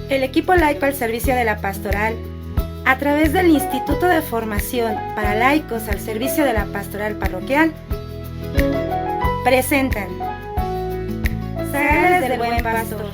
El equipo laico al servicio de la pastoral, a través del Instituto de Formación para Laicos al servicio de la pastoral parroquial, presentan Zagales del Buen Pastor.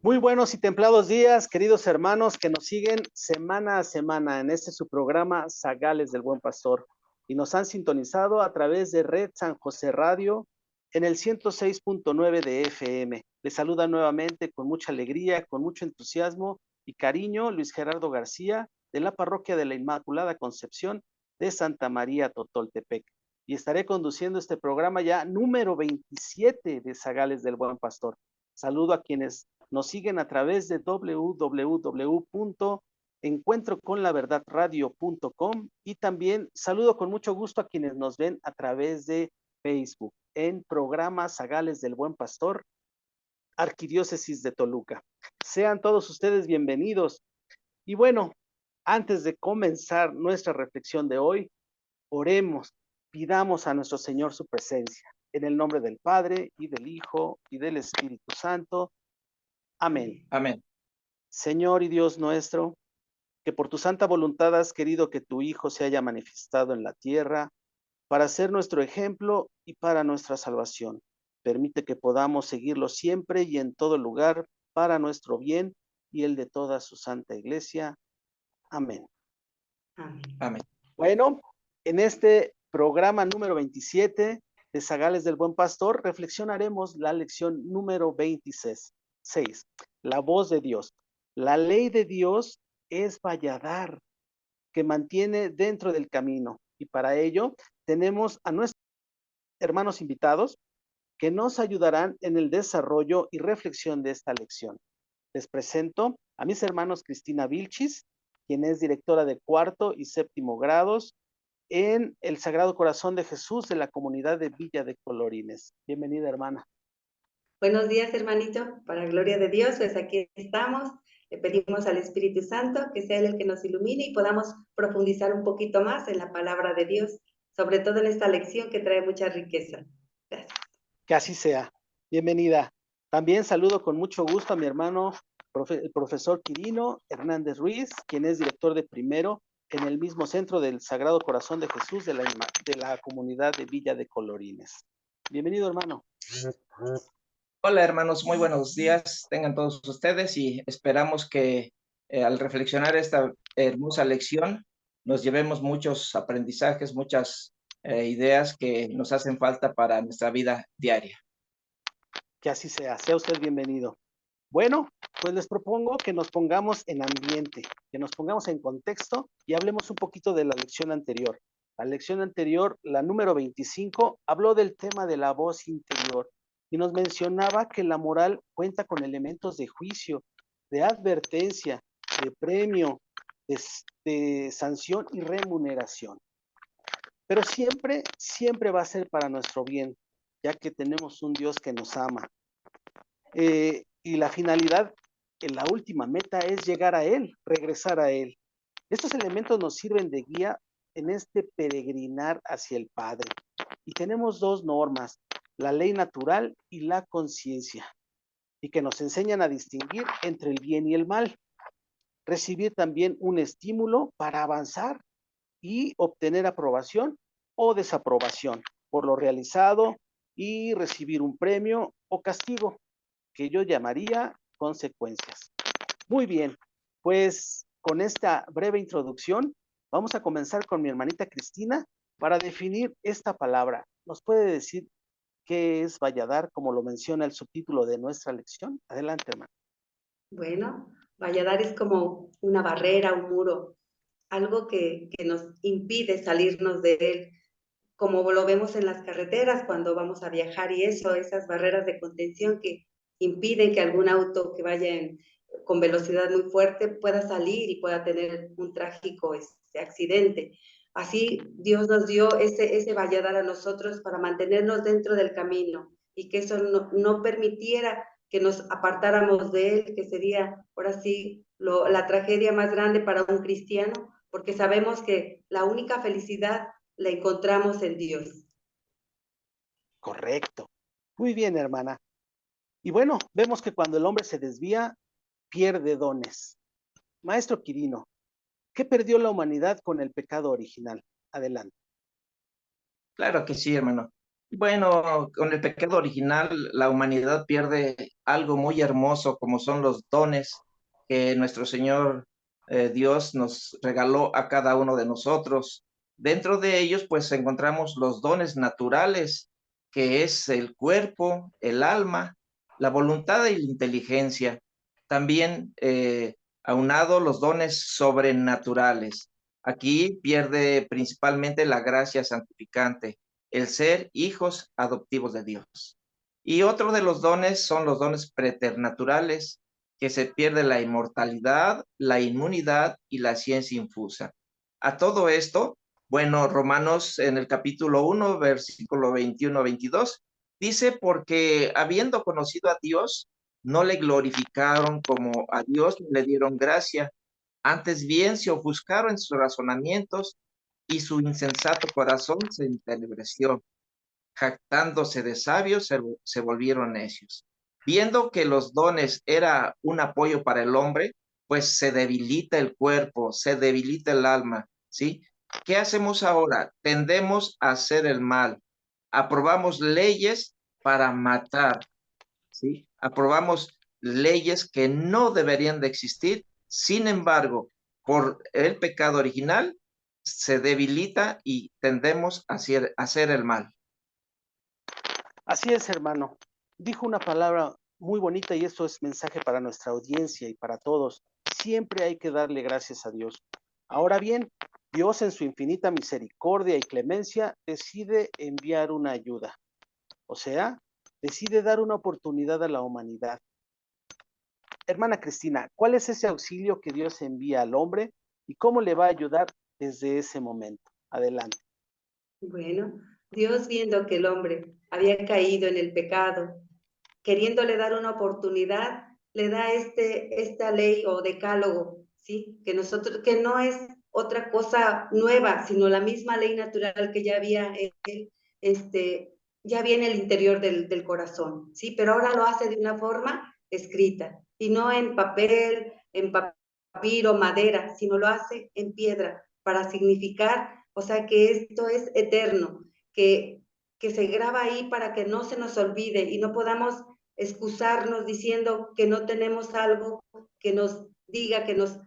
Muy buenos y templados días, queridos hermanos que nos siguen semana a semana en este su programa Zagales del Buen Pastor y nos han sintonizado a través de Red San José Radio en el 106.9 de FM. Les saluda nuevamente con mucha alegría, con mucho entusiasmo y cariño Luis Gerardo García de la Parroquia de la Inmaculada Concepción de Santa María Totoltepec y estaré conduciendo este programa ya número 27 de Zagales del Buen Pastor. Saludo a quienes nos siguen a través de www.encuentroconlaverdadradio.com y también saludo con mucho gusto a quienes nos ven a través de Facebook en programa Zagales del Buen Pastor, Arquidiócesis de Toluca. Sean todos ustedes bienvenidos. Y bueno, antes de comenzar nuestra reflexión de hoy, oremos, pidamos a nuestro Señor su presencia. En el nombre del Padre, y del Hijo, y del Espíritu Santo. Amén. Amén. Señor y Dios nuestro, que por tu santa voluntad has querido que tu Hijo se haya manifestado en la tierra para ser nuestro ejemplo y para nuestra salvación. Permite que podamos seguirlo siempre y en todo lugar para nuestro bien y el de toda su santa iglesia. Amén. Amén. Amén. Bueno, en este programa número 27 de Zagales del Buen Pastor reflexionaremos la lección número 26. La voz de Dios. La ley de Dios es valladar que mantiene dentro del camino. Y para ello tenemos a nuestros hermanos invitados que nos ayudarán en el desarrollo y reflexión de esta lección. Les presento a mis hermanos Cristina Vilchis, quien es directora de cuarto y séptimo grados en el Sagrado Corazón de Jesús de la comunidad de Villa de Colorines. Bienvenida, hermana. Buenos días, hermanito. Para gloria de Dios, pues aquí estamos. Le pedimos al Espíritu Santo que sea Él el que nos ilumine y podamos profundizar un poquito más en la palabra de Dios, sobre todo en esta lección que trae mucha riqueza. Gracias. Que así sea. Bienvenida. También saludo con mucho gusto a mi hermano, el profesor Quirino Hernández Ruiz, quien es director de primero en el mismo centro del Sagrado Corazón de Jesús de la comunidad de Villa de Colorines. Bienvenido, hermano. Hola, hermanos, muy buenos días tengan todos ustedes y esperamos que al reflexionar esta hermosa lección nos llevemos muchos aprendizajes, muchas ideas que nos hacen falta para nuestra vida diaria. Que así sea. Sea usted bienvenido. Bueno, pues les propongo que nos pongamos en ambiente, que nos pongamos en contexto y hablemos un poquito de la lección anterior. La lección anterior, la número 25, habló del tema de la voz interior y nos mencionaba que la moral cuenta con elementos de juicio, de advertencia, de premio, de sanción y remuneración. Pero siempre, siempre va a ser para nuestro bien, ya que tenemos un Dios que nos ama. Y la finalidad, la última meta es llegar a Él, regresar a Él. Estos elementos nos sirven de guía en este peregrinar hacia el Padre. Y tenemos dos normas, la ley natural y la conciencia, y que nos enseñan a distinguir entre el bien y el mal. Recibir también un estímulo para avanzar y obtener aprobación o desaprobación por lo realizado y recibir un premio o castigo, que yo llamaría consecuencias. Muy bien, pues con esta breve introducción vamos a comenzar con mi hermanita Cristina para definir esta palabra. ¿Nos puede decir qué es valladar, como lo menciona el subtítulo de nuestra lección? Adelante, hermano. Bueno, valladar es como una barrera, un muro, algo que nos impide salirnos de él, como lo vemos en las carreteras cuando vamos a viajar y eso, esas barreras de contención que impiden que algún auto que vaya con velocidad muy fuerte pueda salir y pueda tener un trágico accidente. Así Dios nos dio ese valladar a nosotros para mantenernos dentro del camino y que eso no permitiera que nos apartáramos de él, que sería ahora sí la tragedia más grande para un cristiano, porque sabemos que la única felicidad la encontramos en Dios. Correcto. Muy bien, hermana. Y bueno, vemos que cuando el hombre se desvía, pierde dones. Maestro Quirino, ¿qué perdió la humanidad con el pecado original? Adelante. Claro que sí, hermano. Bueno, con el pecado original, la humanidad pierde algo muy hermoso, como son los dones que nuestro Señor Dios nos regaló a cada uno de nosotros. Dentro de ellos, pues encontramos los dones naturales, que es el cuerpo, el alma, la voluntad y la inteligencia. También aunado los dones sobrenaturales. Aquí pierde principalmente la gracia santificante, el ser hijos adoptivos de Dios. Y otro de los dones son los dones preternaturales, que se pierde la inmortalidad, la inmunidad y la ciencia infusa. A todo esto, bueno, Romanos en el capítulo 1, versículo 21-22, dice, porque habiendo conocido a Dios, no le glorificaron como a Dios, ni le dieron gracia, antes bien se ofuscaron en sus razonamientos y su insensato corazón se entenebreció. Jactándose de sabios, se volvieron necios. Viendo que los dones era un apoyo para el hombre, pues se debilita el cuerpo, se debilita el alma, ¿sí? ¿Qué hacemos ahora? Tendemos a hacer el mal. Aprobamos leyes para matar, ¿sí? Aprobamos leyes que no deberían de existir. Sin embargo, por el pecado original, se debilita y tendemos a hacer el mal. Así es, hermano. Dijo una palabra muy bonita y esto es mensaje para nuestra audiencia y para todos. Siempre hay que darle gracias a Dios. Ahora bien, Dios en su infinita misericordia y clemencia decide enviar una ayuda. O sea, decide dar una oportunidad a la humanidad. Hermana Cristina, ¿cuál es ese auxilio que Dios envía al hombre y cómo le va a ayudar desde ese momento? Adelante. Bueno, Dios viendo que el hombre había caído en el pecado, queriéndole dar una oportunidad, le da esta ley o decálogo, ¿sí? Que no es otra cosa nueva, sino la misma ley natural que ya había ya había en el interior del corazón, ¿sí? Pero ahora lo hace de una forma escrita, y no en papel, en papiro, madera, sino lo hace en piedra, para significar, o sea, que esto es eterno, que se graba ahí para que no se nos olvide y no podamos excusarnos diciendo que no tenemos algo que nos diga, que nos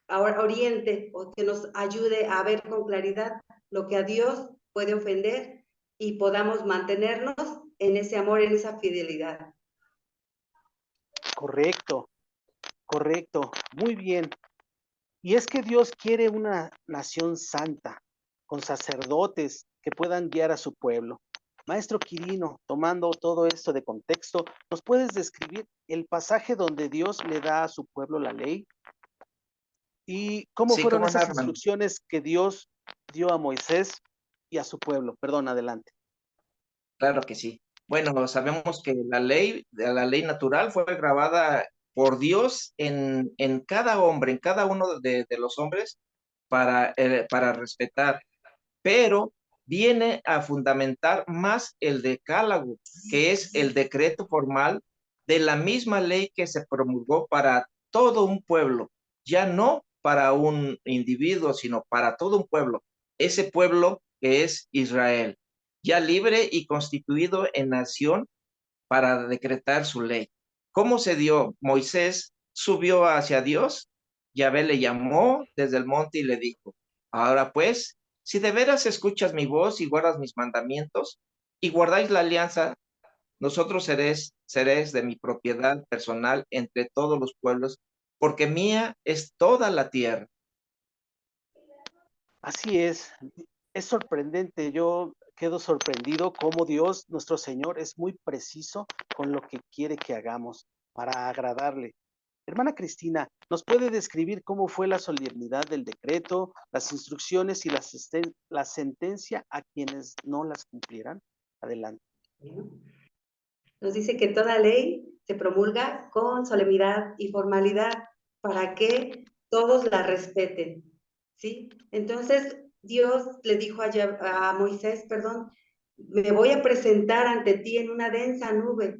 oriente o que nos ayude a ver con claridad lo que a Dios puede ofender y podamos mantenernos en ese amor, en esa fidelidad. Correcto, correcto. Muy bien. Y es que Dios quiere una nación santa, con sacerdotes que puedan guiar a su pueblo. Maestro Quirino, tomando todo esto de contexto, ¿nos puedes describir el pasaje donde Dios le da a su pueblo la ley? ¿Y cómo Sí, fueron cómo no, esas hermano. instrucciones que Dios dio a Moisés y a su pueblo? Perdón, adelante. Claro que sí. Bueno, sabemos que la ley natural fue grabada por Dios en cada hombre, en cada uno de los hombres para respetar, pero viene a fundamentar más el decálogo, que es el decreto formal de la misma ley que se promulgó para todo un pueblo, ya no para un individuo, sino para todo un pueblo. Ese pueblo que es Israel, ya libre y constituido en nación para decretar su ley. ¿Cómo se dio? Moisés subió hacia Dios, Yahvé le llamó desde el monte y le dijo, ahora pues, si de veras escuchas mi voz y guardas mis mandamientos y guardáis la alianza, nosotros seréis de mi propiedad personal entre todos los pueblos, porque mía es toda la tierra. Así es sorprendente. Yo quedo sorprendido cómo Dios, nuestro Señor, es muy preciso con lo que quiere que hagamos para agradarle. Hermana Cristina, ¿nos puede describir cómo fue la solemnidad del decreto, las instrucciones y la sentencia a quienes no las cumplieran? Adelante. Nos dice que toda ley se promulga con solemnidad y formalidad para que todos la respeten. ¿sí? Entonces Dios le dijo a Moisés, perdón, me voy a presentar ante ti en una densa nube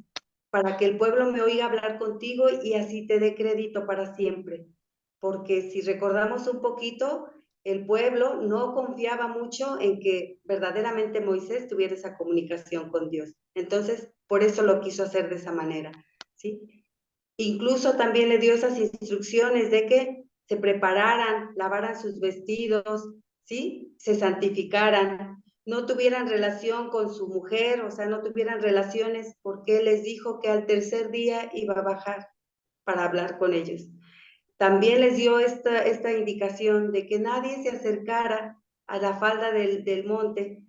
para que el pueblo me oiga hablar contigo y así te dé crédito para siempre. Porque si recordamos un poquito, el pueblo no confiaba mucho en que verdaderamente Moisés tuviera esa comunicación con Dios. Entonces, por eso lo quiso hacer de esa manera, ¿sí? Incluso también le dio esas instrucciones de que se prepararan, lavaran sus vestidos, ¿sí? Se santificaran, no tuvieran relación con su mujer, o sea, no tuvieran relaciones porque él les dijo que al tercer día iba a bajar para hablar con ellos. También les dio esta indicación de que nadie se acercara a la falda del monte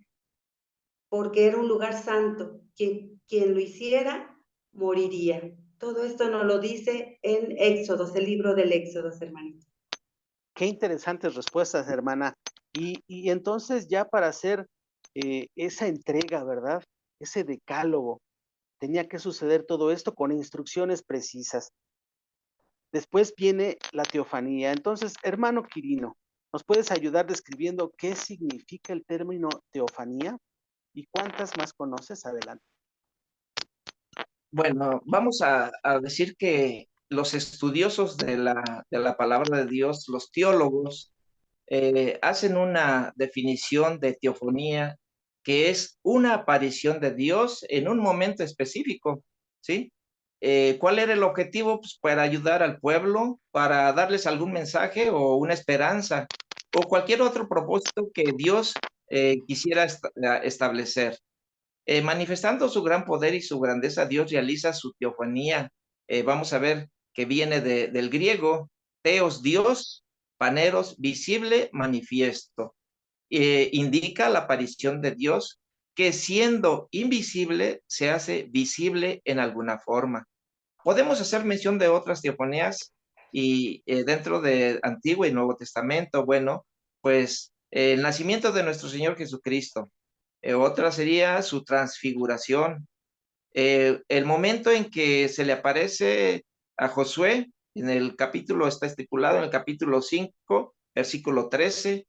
porque era un lugar santo. Quien lo hiciera, moriría. Todo esto nos lo dice en Éxodos, el libro del Éxodos, hermanito. Qué interesantes respuestas, hermana. Y entonces ya para hacer esa entrega, ¿verdad? Ese decálogo, tenía que suceder todo esto con instrucciones precisas. Después viene la teofanía. Entonces, hermano Quirino, ¿nos puedes ayudar describiendo qué significa el término teofanía y cuántas más conoces? Adelante. Bueno, vamos a decir que los estudiosos de la palabra de Dios, los teólogos, hacen una definición de teofonía que es una aparición de Dios en un momento específico, ¿sí? ¿Cuál era el objetivo? Pues para ayudar al pueblo, para darles algún mensaje o una esperanza o cualquier otro propósito que Dios quisiera establecer. Manifestando su gran poder y su grandeza, Dios realiza su teofanía. Vamos a ver que viene del griego, teos, Dios, paneros, visible, manifiesto. Indica la aparición de Dios que siendo invisible se hace visible en alguna forma. Podemos hacer mención de otras teofanías y dentro de Antiguo y Nuevo Testamento, bueno, pues el nacimiento de nuestro Señor Jesucristo. Otra sería su transfiguración. El momento en que se le aparece a Josué, en el capítulo, está estipulado en el capítulo 5, versículo 13,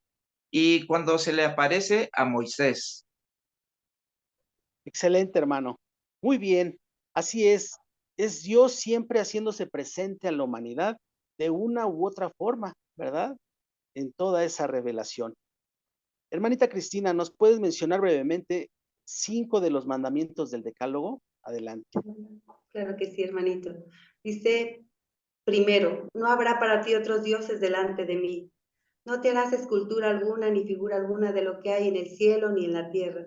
y cuando se le aparece a Moisés. Excelente, hermano. Muy bien. Así es. Es Dios siempre haciéndose presente a la humanidad de una u otra forma, ¿verdad? En toda esa revelación. Hermanita Cristina, ¿nos puedes mencionar brevemente 5 de los mandamientos del Decálogo? Adelante. Claro que sí, hermanito. Dice, primero, no habrá para ti otros dioses delante de mí. No te harás escultura alguna ni figura alguna de lo que hay en el cielo ni en la tierra,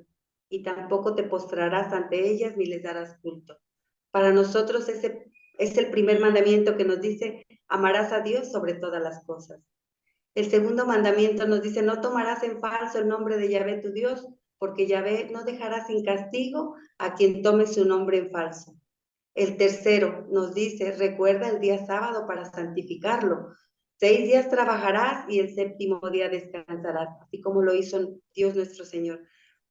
y tampoco te postrarás ante ellas ni les darás culto. Para nosotros ese es el primer mandamiento que nos dice, amarás a Dios sobre todas las cosas. El segundo mandamiento nos dice, no tomarás en falso el nombre de Yahvé tu Dios, porque Yahvé no dejará sin castigo a quien tome su nombre en falso. El tercero nos dice, recuerda el día sábado para santificarlo. 6 días trabajarás y el séptimo día descansarás, así como lo hizo Dios nuestro Señor.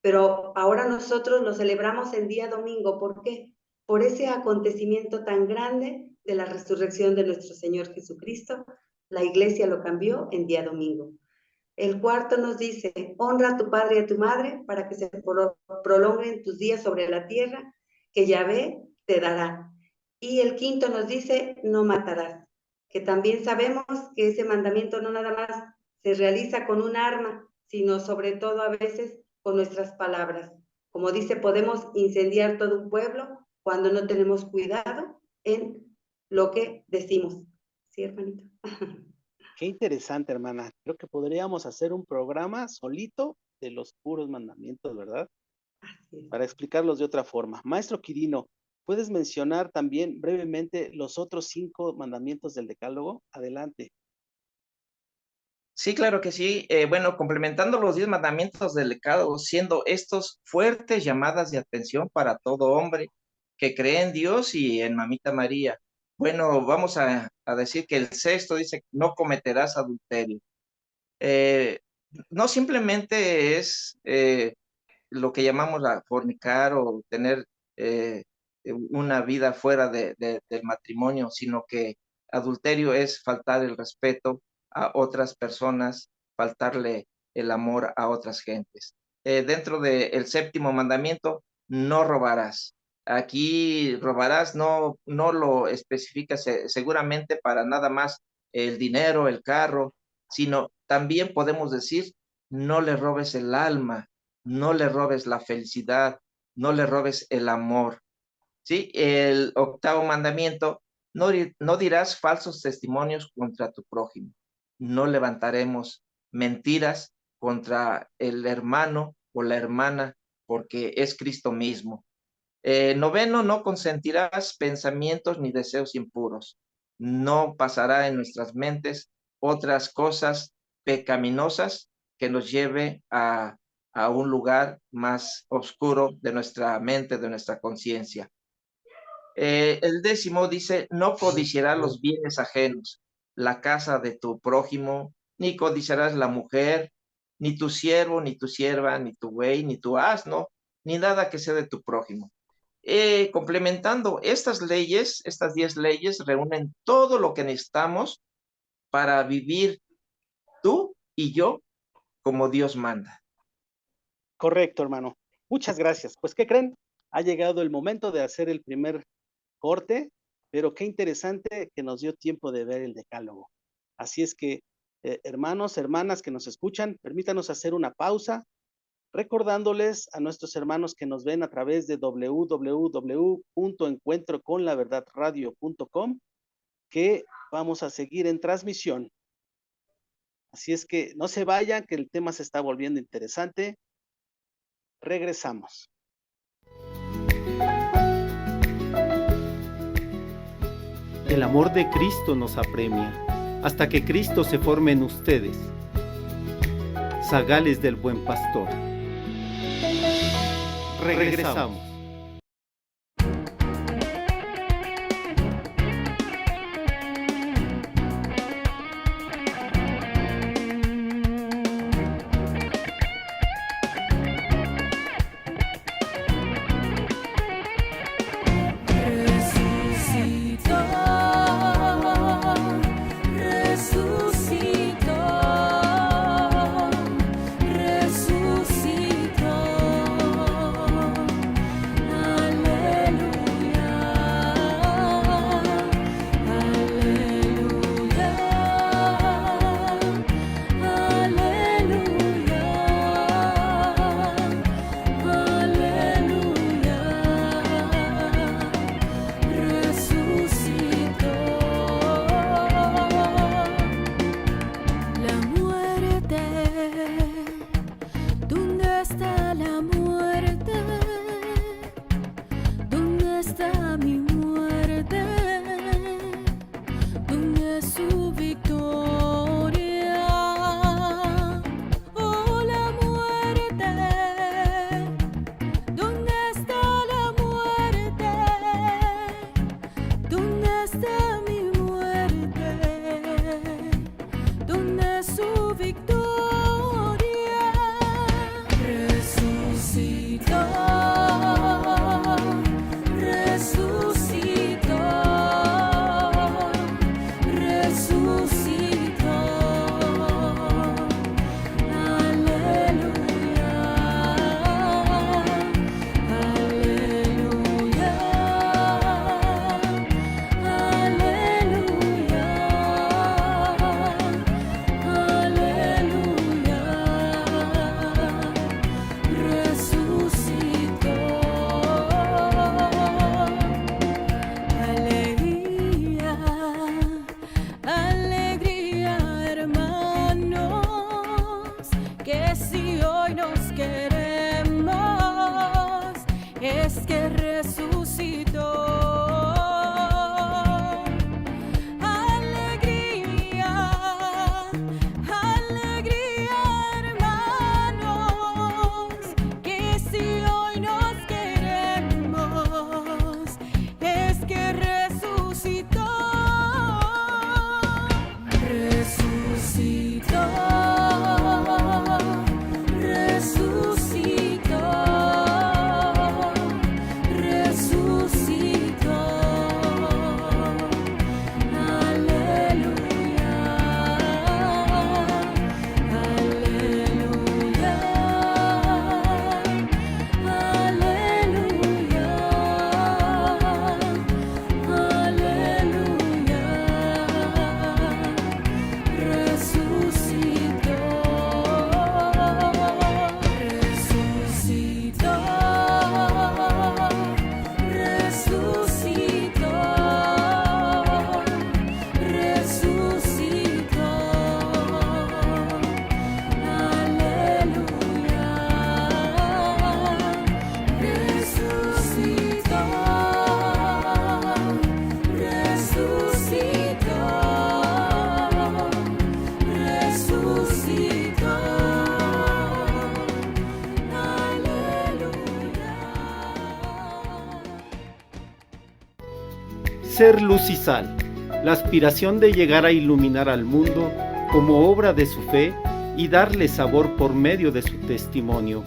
Pero ahora nosotros lo celebramos en día domingo. ¿Por qué? Por ese acontecimiento tan grande de la resurrección de nuestro Señor Jesucristo. La iglesia lo cambió en día domingo. El cuarto nos dice, honra a tu padre y a tu madre para que se prolonguen tus días sobre la tierra, que Yahvé te dará. Y el quinto nos dice, no matarás, que también sabemos que ese mandamiento no nada más se realiza con un arma, sino sobre todo a veces con nuestras palabras. Como dice, podemos incendiar todo un pueblo cuando no tenemos cuidado en lo que decimos. ¿Sí, hermanito? Qué interesante, hermana. Creo que podríamos hacer un programa solito de los puros mandamientos, ¿verdad? Así es. Para explicarlos de otra forma. Maestro Quirino, ¿puedes mencionar también brevemente los otros 5 mandamientos del Decálogo? Adelante. Sí, claro que sí. Bueno, complementando los 10 mandamientos del Decálogo, siendo estos fuertes llamadas de atención para todo hombre que cree en Dios y en Mamita María. Bueno, vamos a decir que el sexto dice, no cometerás adulterio. Eh, no simplemente es lo que llamamos a fornicar o tener una vida fuera del matrimonio, sino que adulterio es faltar el respeto a otras personas, faltarle el amor a otras gentes. Dentro del séptimo mandamiento, no robarás. Aquí robarás no lo especifica seguramente para nada más el dinero, el carro, sino también podemos decir, no le robes el alma, no le robes la felicidad, no le robes el amor. ¿Sí? El octavo mandamiento, no dirás falsos testimonios contra tu prójimo. No levantaremos mentiras contra el hermano o la hermana, porque es Cristo mismo. Noveno, no consentirás pensamientos ni deseos impuros. No pasará en nuestras mentes otras cosas pecaminosas que nos lleve a un lugar más oscuro de nuestra mente, de nuestra conciencia. El décimo dice, no codiciarás los bienes ajenos, la casa de tu prójimo, ni codiciarás la mujer, ni tu siervo, ni tu sierva, ni tu buey, ni tu asno, ni nada que sea de tu prójimo. Complementando estas leyes, estas 10 leyes reúnen todo lo que necesitamos para vivir tú y yo como Dios manda. Correcto, hermano. Muchas gracias. Pues, ¿qué creen? Ha llegado el momento de hacer el primer corte, pero qué interesante que nos dio tiempo de ver el decálogo. Así es que, hermanos, hermanas que nos escuchan, permítanos hacer una pausa, recordándoles a nuestros hermanos que nos ven a través de www.encuentroconlaverdadradio.com que vamos a seguir en transmisión. Así es que no se vayan, que el tema se está volviendo interesante. Regresamos. El amor de Cristo nos apremia, hasta que Cristo se forme en ustedes. Zagales del Buen Pastor. Regresamos. ser luz y sal, la aspiración de llegar a iluminar al mundo como obra de su fe y darle sabor por medio de su testimonio.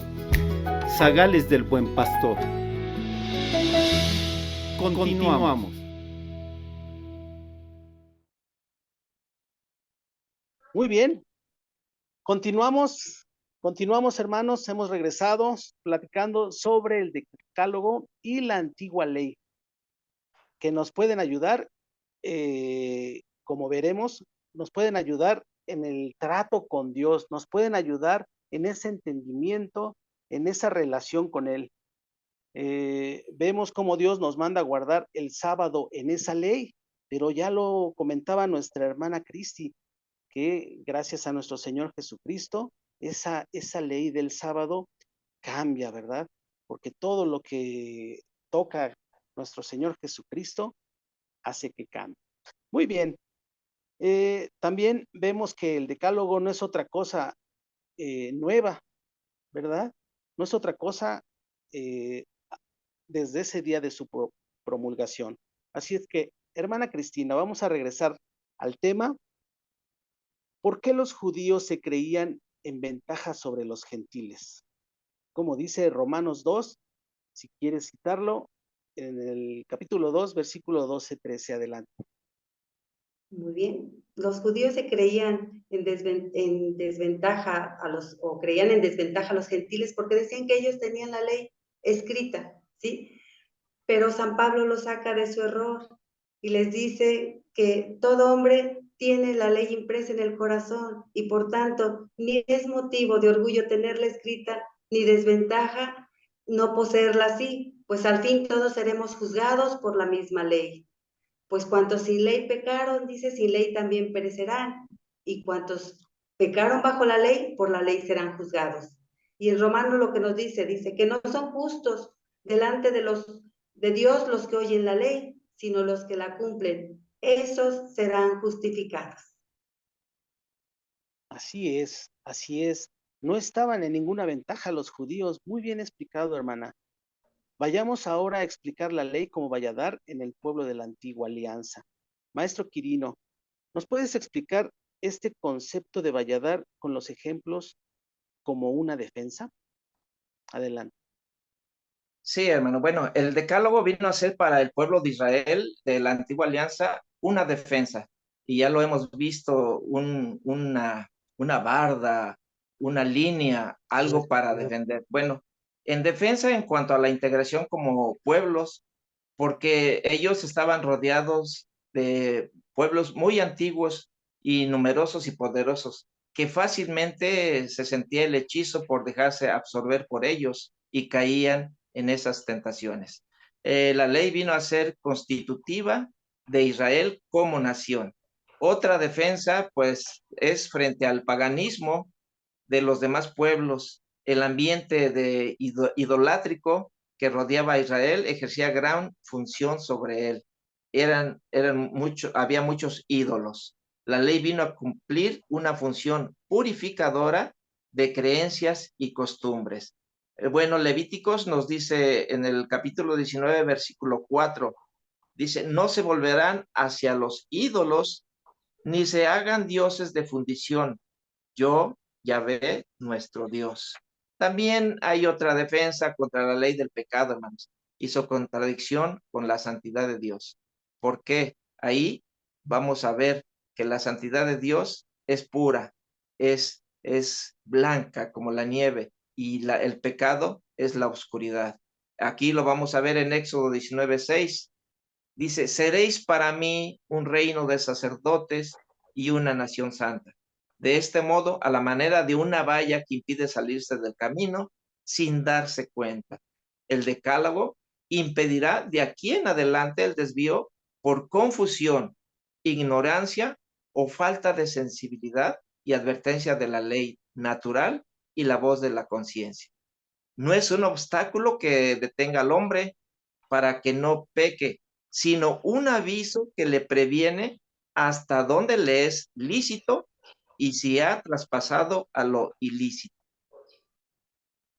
Zagales del Buen Pastor. Continuamos. Muy bien, continuamos hermanos, hemos regresado platicando sobre el decálogo y la antigua ley, que nos pueden ayudar, como veremos, nos pueden ayudar en el trato con Dios, nos pueden ayudar en ese entendimiento, en esa relación con Él. Vemos cómo Dios nos manda a guardar el sábado en esa ley, pero ya lo comentaba nuestra hermana Cristi, que gracias a nuestro Señor Jesucristo, esa ley del sábado cambia, ¿verdad? Porque todo lo que toca nuestro Señor Jesucristo hace que cambie. Muy bien. También vemos que el decálogo no es otra cosa nueva, ¿verdad? No es otra cosa desde ese día de su promulgación. Así es que, hermana Cristina, vamos a regresar al tema. ¿Por qué los judíos se creían en ventaja sobre los gentiles? Como dice Romanos 2, si quieres citarlo, en el capítulo 2, versículo 12-13, adelante. Muy bien. Los judíos se creían en desventaja o creían en desventaja a los gentiles porque decían que ellos tenían la ley escrita, ¿sí? Pero San Pablo los saca de su error y les dice que todo hombre tiene la ley impresa en el corazón y por tanto ni es motivo de orgullo tenerla escrita ni desventaja no poseerla así, pues al fin todos seremos juzgados por la misma ley. Pues cuantos sin ley pecaron, dice, sin ley también perecerán. Y cuantos pecaron bajo la ley, por la ley serán juzgados. Y en Romano lo que nos dice que no son justos delante de Dios los que oyen la ley, sino los que la cumplen. Esos serán justificados. Así es, así es. No estaban en ninguna ventaja los judíos. Muy bien explicado, hermana. Vayamos ahora a explicar la ley como Valladar en el pueblo de la antigua alianza. Maestro Quirino, ¿nos puedes explicar este concepto de Valladar con los ejemplos como una defensa? Adelante. Sí, hermano. Bueno, el decálogo vino a ser para el pueblo de Israel de la antigua alianza una defensa. Y ya lo hemos visto, una barda, una línea, algo para defender. Bueno, en defensa en cuanto a la integración como pueblos, porque ellos estaban rodeados de pueblos muy antiguos y numerosos y poderosos, que fácilmente se sentía el hechizo por dejarse absorber por ellos y caían en esas tentaciones. La ley vino a ser constitutiva de Israel como nación. Otra defensa, pues, es frente al paganismo de los demás pueblos. El ambiente de idolátrico que rodeaba a Israel ejercía gran función sobre él. Había muchos ídolos. La ley vino a cumplir una función purificadora de creencias y costumbres. Bueno, Levíticos nos dice en el capítulo 19, versículo 4, dice, no se volverán hacia los ídolos, ni se hagan dioses de fundición. Yo, Yahvé, nuestro Dios. También hay otra defensa contra la ley del pecado, hermanos. Hizo contradicción con la santidad de Dios. ¿Por qué? Ahí vamos a ver que la santidad de Dios es pura, es blanca como la nieve, y el pecado es la oscuridad. Aquí lo vamos a ver en Éxodo 19:6. Dice, seréis para mí un reino de sacerdotes y una nación santa. De este modo, a la manera de una valla que impide salirse del camino sin darse cuenta. El decálogo impedirá de aquí en adelante el desvío por confusión, ignorancia o falta de sensibilidad y advertencia de la ley natural y la voz de la conciencia. No es un obstáculo que detenga al hombre para que no peque, sino un aviso que le previene hasta dónde le es lícito y si ha traspasado a lo ilícito.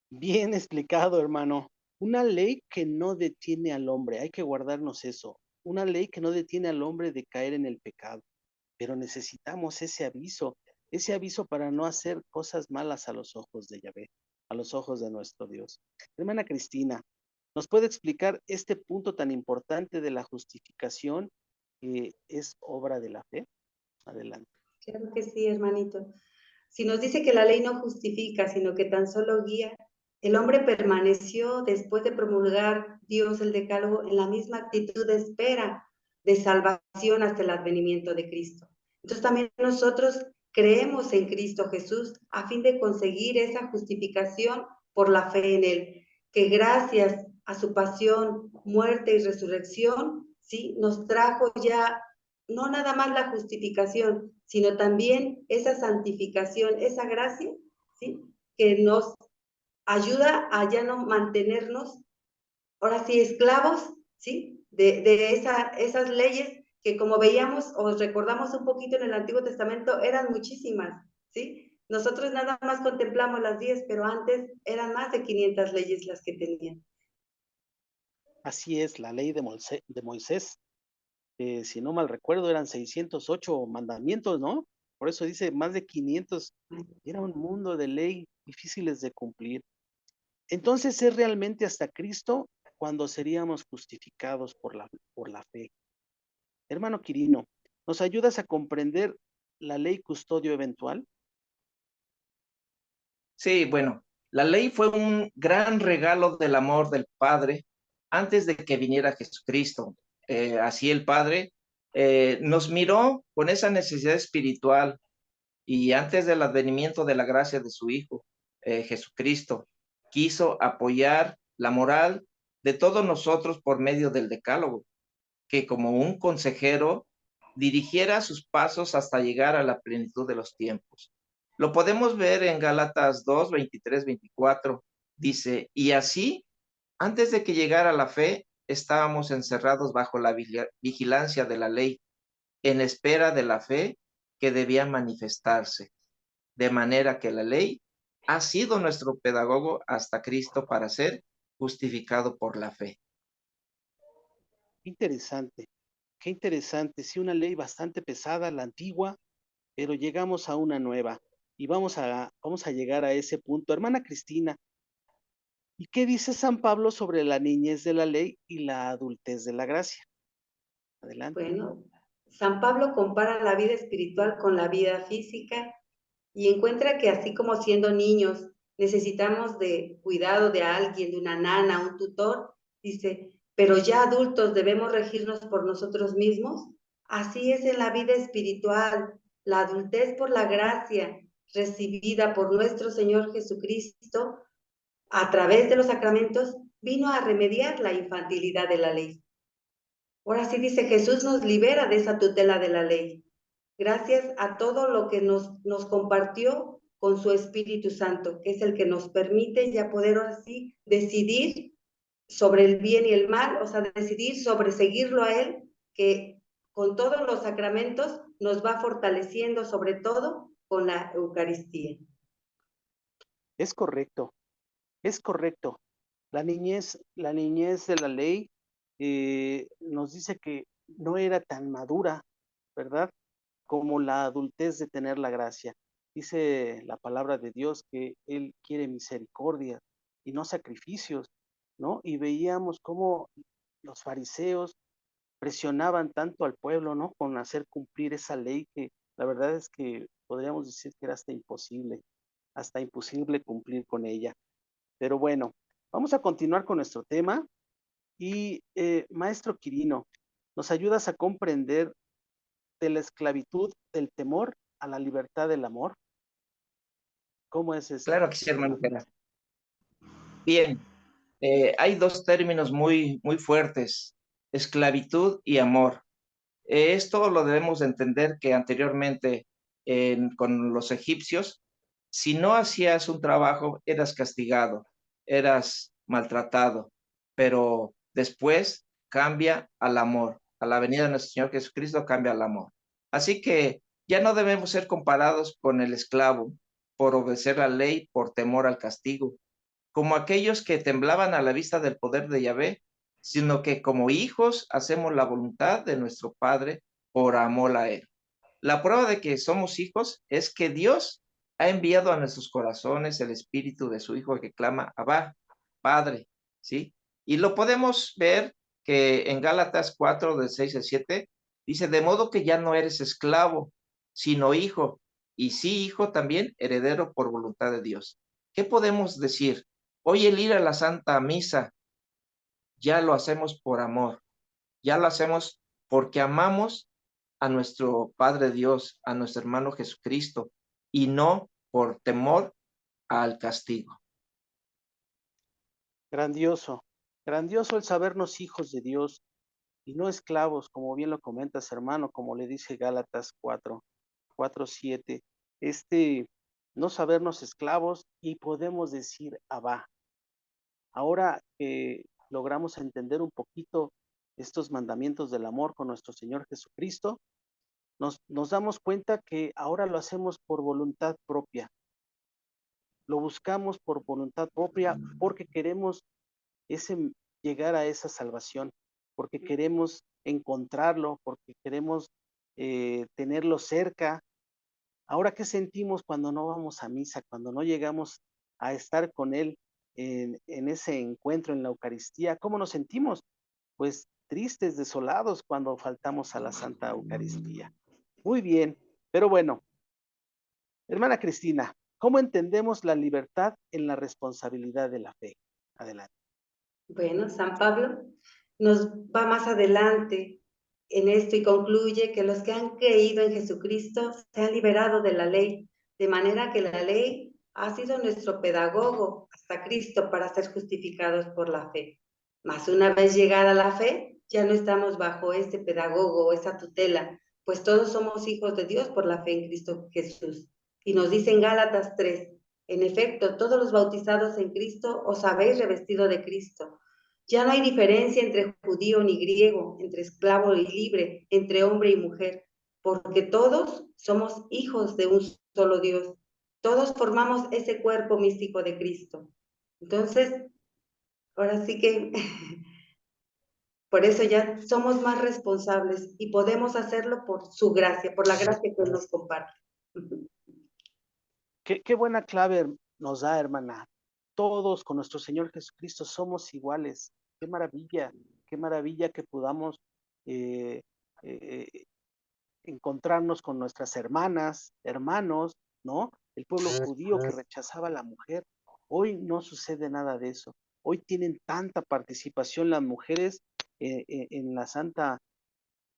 Bien explicado, hermano. Una ley que no detiene al hombre. Hay que guardarnos eso. una ley que no detiene al hombre de caer en el pecado, pero necesitamos ese aviso para no hacer cosas malas a los ojos de Yahvé, a los ojos de nuestro Dios. Hermana Cristina, ¿nos puede explicar este punto tan importante de la justificación que es obra de la fe? Adelante. Claro que sí, hermanito. Si nos dice que la ley no justifica, sino que tan solo guía, el hombre permaneció después de promulgar Dios el decálogo en la misma actitud de espera de salvación hasta el advenimiento de Cristo. Entonces también nosotros creemos en Cristo Jesús a fin de conseguir esa justificación por la fe en Él, que gracias a su pasión, muerte y resurrección, ¿sí? Nos trajo ya no nada más la justificación, sino también esa santificación, esa gracia, ¿sí? Que nos ayuda a ya no mantenernos, ahora sí, esclavos, ¿sí? De esas leyes que, como veíamos o recordamos un poquito en el Antiguo Testamento, eran muchísimas, ¿sí? Nosotros nada más contemplamos las 10, pero antes eran más de 500 leyes las que tenían. Así es, la ley de Moisés, si no mal recuerdo, eran 608 mandamientos, ¿no? Por eso dice más de 500. Era un mundo de ley difíciles de cumplir. Entonces es realmente hasta Cristo cuando seríamos justificados por la fe. Hermano Quirino, ¿nos ayudas a comprender la ley custodio eventual? Sí, bueno, la ley fue un gran regalo del amor del Padre antes de que viniera Jesucristo. Así el Padre nos miró con esa necesidad espiritual y antes del advenimiento de la gracia de su Hijo, Jesucristo, quiso apoyar la moral de todos nosotros por medio del decálogo, que como un consejero dirigiera sus pasos hasta llegar a la plenitud de los tiempos. Lo podemos ver en Gálatas 2, 23, 24. Dice, y así, antes de que llegara la fe, estábamos encerrados bajo la vigilancia de la ley, en espera de la fe que debía manifestarse. De manera que la ley ha sido nuestro pedagogo hasta Cristo para ser justificado por la fe. Interesante, qué interesante. Sí, una ley bastante pesada, la antigua, pero llegamos a una nueva y vamos a llegar a ese punto. Hermana Cristina, ¿y qué dice San Pablo sobre la niñez de la ley y la adultez de la gracia? Adelante. Bueno, San Pablo compara la vida espiritual con la vida física y encuentra que así como siendo niños necesitamos de cuidado de alguien, de una nana, un tutor, dice, pero ya adultos debemos regirnos por nosotros mismos. Así es en la vida espiritual, la adultez por la gracia recibida por nuestro Señor Jesucristo a través de los sacramentos vino a remediar la infantilidad de la ley. Ahora sí dice, Jesús nos libera de esa tutela de la ley, gracias a todo lo que nos compartió con su Espíritu Santo, que es el que nos permite ya poder ahora sí decidir sobre el bien y el mal, o sea, decidir sobre seguirlo a Él, que con todos los sacramentos nos va fortaleciendo, sobre todo con la Eucaristía. Es correcto, es correcto. La niñez de la ley nos dice que no era tan madura, ¿verdad? Como la adultez de tener la gracia. Dice la palabra de Dios que Él quiere misericordia y no sacrificios, ¿no? Y veíamos cómo los fariseos presionaban tanto al pueblo, ¿no? Con hacer cumplir esa ley que la verdad es que podríamos decir que era hasta imposible cumplir con ella. Pero bueno, vamos a continuar con nuestro tema y maestro Quirino, ¿nos ayudas a comprender de la esclavitud del temor a la libertad del amor? ¿Cómo es eso? Claro que sí, hermano Gerardo. Bien, hay dos términos muy, muy fuertes, esclavitud y amor. Esto lo debemos de entender que anteriormente con los egipcios, si no hacías un trabajo, eras castigado, eras maltratado, pero después cambia al amor. A la venida de nuestro Señor Jesucristo cambia al amor. Así que ya no debemos ser comparados con el esclavo por obedecer la ley, por temor al castigo, como aquellos que temblaban a la vista del poder de Yahvé, sino que como hijos hacemos la voluntad de nuestro Padre por amor a Él. La prueba de que somos hijos es que Dios ha enviado a nuestros corazones el espíritu de su Hijo que clama, Abba, Padre, ¿sí? Y lo podemos ver que en Gálatas 4, del 6 al 7, dice, de modo que ya no eres esclavo, sino hijo, y sí, hijo también, heredero por voluntad de Dios. ¿Qué podemos decir? Hoy el ir a la Santa Misa ya lo hacemos por amor, ya lo hacemos porque amamos a nuestro Padre Dios, a nuestro hermano Jesucristo, y no por temor al castigo. Grandioso, grandioso el sabernos hijos de Dios y no esclavos, como bien lo comentas, hermano, como le dice Gálatas 4:7, no sabernos esclavos y podemos decir Abba. Ahora que logramos entender un poquito estos mandamientos del amor con nuestro Señor Jesucristo, nos damos cuenta que ahora lo hacemos por voluntad propia. Lo buscamos por voluntad propia porque queremos llegar a esa salvación, porque queremos encontrarlo, porque queremos tenerlo cerca. Ahora, ¿qué sentimos cuando no vamos a misa, cuando no llegamos a estar con Él en ese encuentro en la Eucaristía? ¿Cómo nos sentimos? Pues tristes, desolados cuando faltamos a la Santa Eucaristía. Muy bien, pero bueno, hermana Cristina, ¿cómo entendemos la libertad en la responsabilidad de la fe? Adelante. Bueno, San Pablo nos va más adelante en esto y concluye que los que han creído en Jesucristo se han liberado de la ley, de manera que la ley ha sido nuestro pedagogo hasta Cristo para ser justificados por la fe. Mas una vez llegada la fe, ya no estamos bajo ese pedagogo o esa tutela, pues todos somos hijos de Dios por la fe en Cristo Jesús. Y nos dice en Gálatas 3, en efecto, todos los bautizados en Cristo os habéis revestido de Cristo. Ya no hay diferencia entre judío ni griego, entre esclavo y libre, entre hombre y mujer, porque todos somos hijos de un solo Dios. Todos formamos ese cuerpo místico de Cristo. Entonces, ahora sí que por eso ya somos más responsables y podemos hacerlo por su gracia, por la gracia que nos comparte. Qué buena clave nos da, hermana. Todos con nuestro Señor Jesucristo somos iguales. Qué maravilla que podamos eh, eh, encontrarnos con nuestras hermanas, hermanos, ¿no? El pueblo judío que rechazaba a la mujer. Hoy no sucede nada de eso. Hoy tienen tanta participación las mujeres en la Santa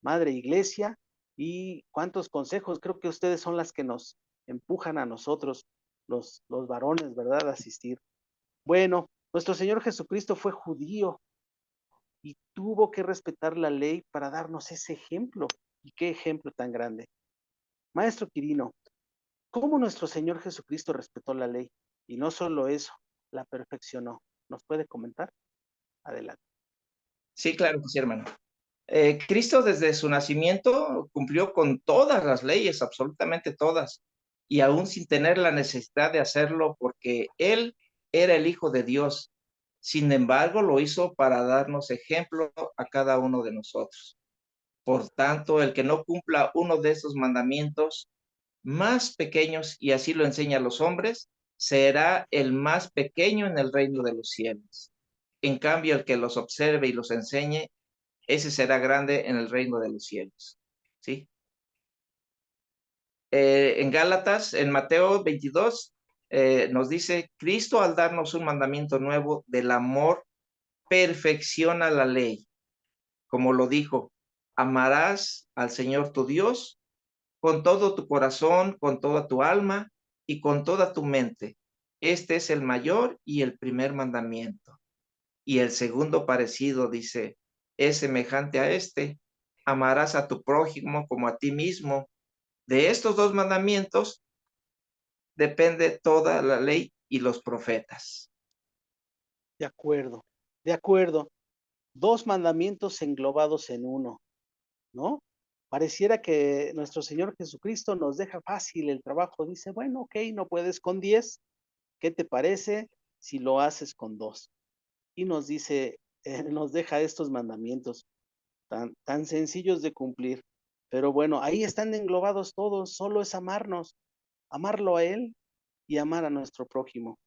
Madre Iglesia y cuántos consejos. Creo que ustedes son las que nos empujan a nosotros, los varones, ¿verdad?, a asistir. Bueno, nuestro Señor Jesucristo fue judío y tuvo que respetar la ley para darnos ese ejemplo. Y qué ejemplo tan grande. Maestro Quirino, ¿cómo nuestro Señor Jesucristo respetó la ley? Y no solo eso, la perfeccionó. ¿Nos puede comentar? Adelante. Sí, claro que sí, hermano. Cristo desde su nacimiento cumplió con todas las leyes, absolutamente todas, y aún sin tener la necesidad de hacerlo porque Él era el Hijo de Dios. Sin embargo, lo hizo para darnos ejemplo a cada uno de nosotros. Por tanto, el que no cumpla uno de esos mandamientos más pequeños, y así lo enseña a los hombres, será el más pequeño en el reino de los cielos. En cambio, el que los observe y los enseñe, ese será grande en el reino de los cielos. ¿Sí? En Gálatas, en Mateo 22, nos dice, Cristo al darnos un mandamiento nuevo del amor, perfecciona la ley. Como lo dijo, amarás al Señor tu Dios con todo tu corazón, con toda tu alma y con toda tu mente. Este es el mayor y el primer mandamiento. Y el segundo parecido dice, es semejante a este, amarás a tu prójimo como a ti mismo. De estos dos mandamientos depende toda la ley y los profetas. De acuerdo, de acuerdo. Dos mandamientos englobados en uno, ¿no? Pareciera que nuestro Señor Jesucristo nos deja fácil el trabajo. Dice, bueno, ok, no puedes con 10. ¿Qué te parece si lo haces con 2? Y nos dice nos deja estos mandamientos tan sencillos de cumplir. Pero bueno, ahí están englobados todos, solo es amarnos, amarlo a Él y amar a nuestro prójimo.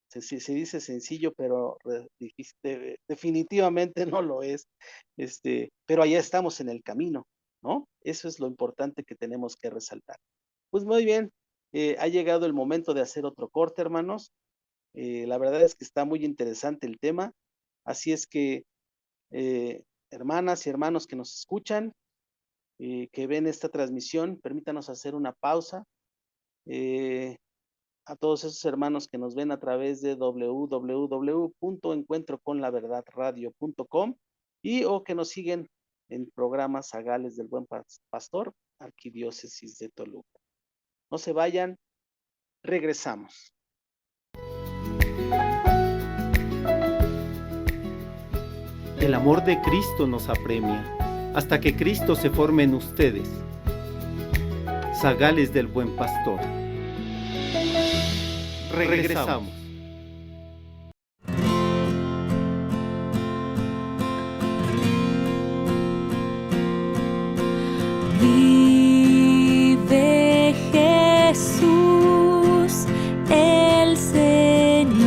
Se dice sencillo, pero definitivamente no lo es. Pero allá estamos en el camino, ¿no? Eso es lo importante que tenemos que resaltar. Pues muy bien, ha llegado el momento de hacer otro corte, hermanos. La verdad es que está muy interesante el tema, así es que hermanas y hermanos que nos escuchan, que ven esta transmisión, permítanos hacer una pausa. A todos esos hermanos que nos ven a través de www.encuentroconlaverdadradio.com y o que nos siguen en programas Zagales del Buen Pastor, Arquidiócesis de Toluca. No se vayan, regresamos. El amor de Cristo nos apremia, hasta que Cristo se forme en ustedes. Zagales del Buen Pastor. Regresamos. Vive Jesús, el Señor.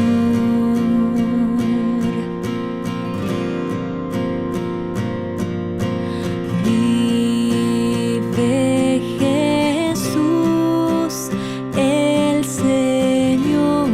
Vive Jesús, el Señor.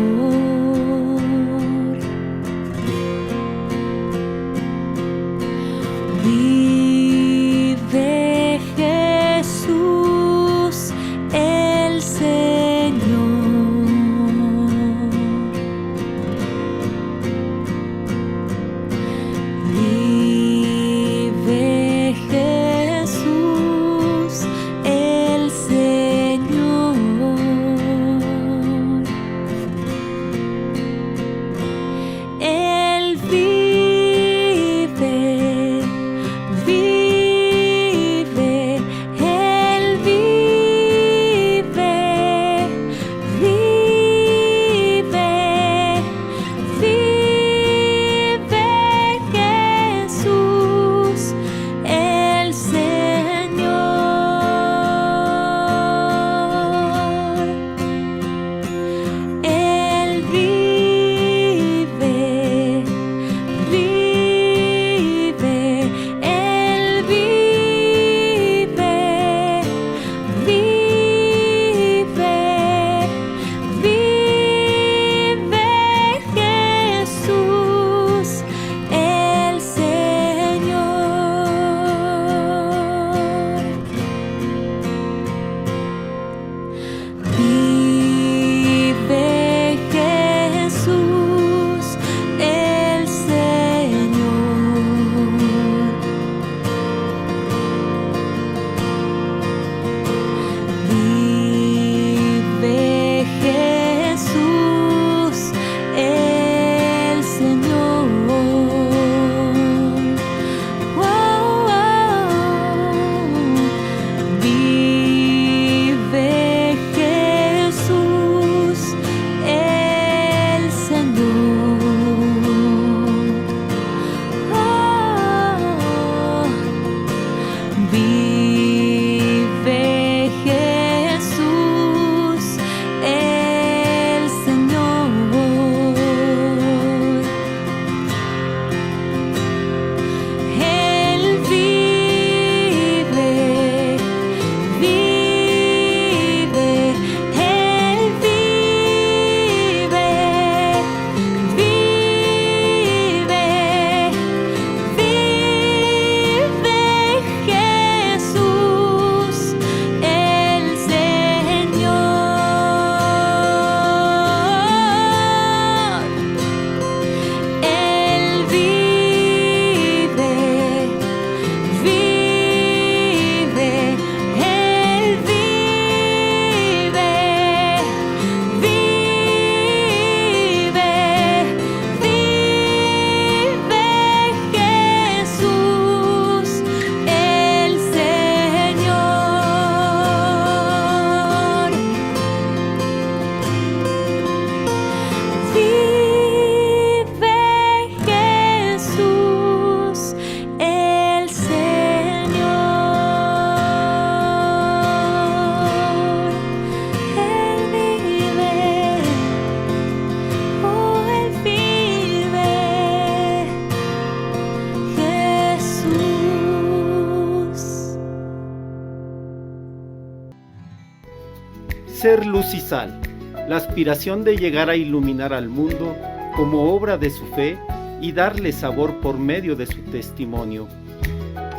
Ser luz y sal, la aspiración de llegar a iluminar al mundo como obra de su fe y darle sabor por medio de su testimonio.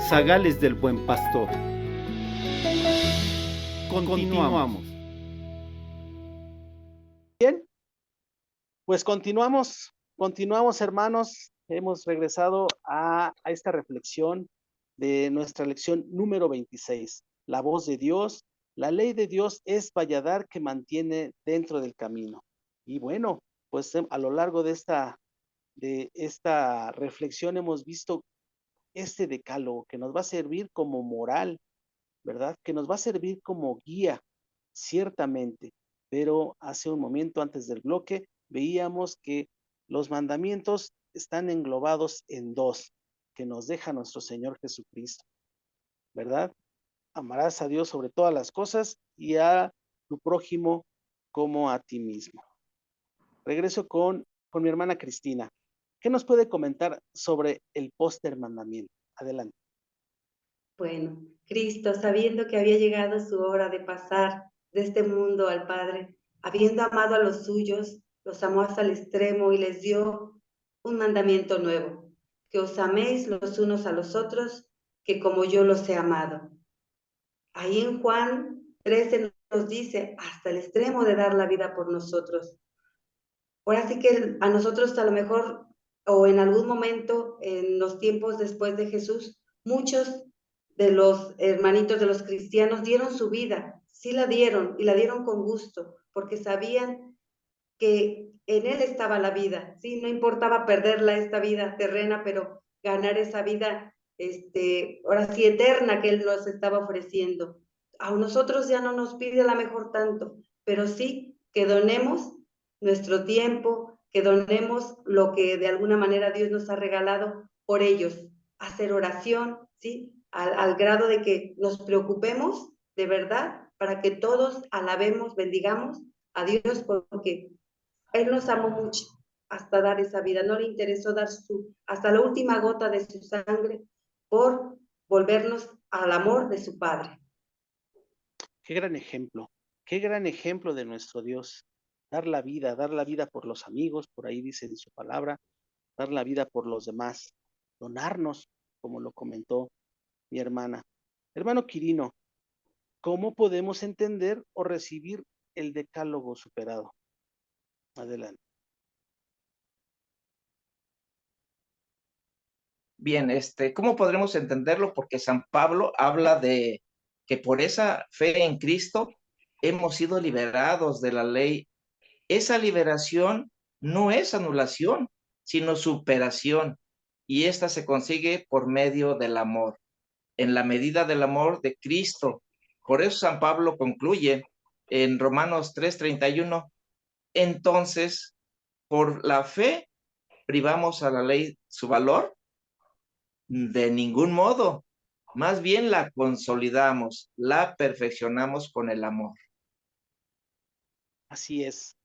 Zagales del Buen Pastor. Continuamos. Bien, pues continuamos hermanos. Hemos regresado a esta reflexión de nuestra lección número 26. La voz de Dios, la ley de Dios es valladar que mantiene dentro del camino. Y bueno, pues a lo largo de esta reflexión hemos visto este decálogo que nos va a servir como moral, ¿verdad? Que nos va a servir como guía, ciertamente. Pero hace un momento antes del bloque veíamos que los mandamientos están englobados en dos que nos deja nuestro Señor Jesucristo, ¿verdad? Amarás a Dios sobre todas las cosas y a tu prójimo como a ti mismo. Regreso con mi hermana Cristina. ¿Qué nos puede comentar sobre el póster mandamiento? Adelante. Bueno, Cristo, sabiendo que había llegado su hora de pasar de este mundo al Padre, habiendo amado a los suyos, los amó hasta el extremo y les dio un mandamiento nuevo, que os améis los unos a los otros, que como yo los he amado. Ahí en Juan 13 nos dice, hasta el extremo de dar la vida por nosotros. Ahora sí que a nosotros a lo mejor, o en algún momento, en los tiempos después de Jesús, muchos de los hermanitos de los cristianos dieron su vida, sí la dieron, y la dieron con gusto, porque sabían que en Él estaba la vida, ¿sí? No importaba perderla, esta vida terrena, pero ganar esa vida, ahora sí, eterna que Él nos estaba ofreciendo. A nosotros ya no nos pide a lo mejor tanto, pero sí que donemos nuestro tiempo, que donemos lo que de alguna manera Dios nos ha regalado por ellos, hacer oración, ¿sí? Al grado de que nos preocupemos de verdad para que todos alabemos, bendigamos a Dios, porque Él nos amó mucho hasta dar esa vida, no le interesó dar hasta la última gota de su sangre por volvernos al amor de su Padre. Qué gran ejemplo de nuestro Dios. Dar la vida por los amigos, por ahí dice en su palabra, dar la vida por los demás, donarnos, como lo comentó mi hermana. Hermano Quirino, ¿cómo podemos entender o recibir el decálogo superado? Adelante. Bien, ¿cómo podremos entenderlo? Porque San Pablo habla de que por esa fe en Cristo hemos sido liberados de la ley. Esa liberación no es anulación, sino superación, y esta se consigue por medio del amor, en la medida del amor de Cristo. Por eso San Pablo concluye en Romanos 3:31, entonces, por la fe, ¿privamos a la ley su valor? De ningún modo. Más bien la consolidamos, la perfeccionamos con el amor. Así es,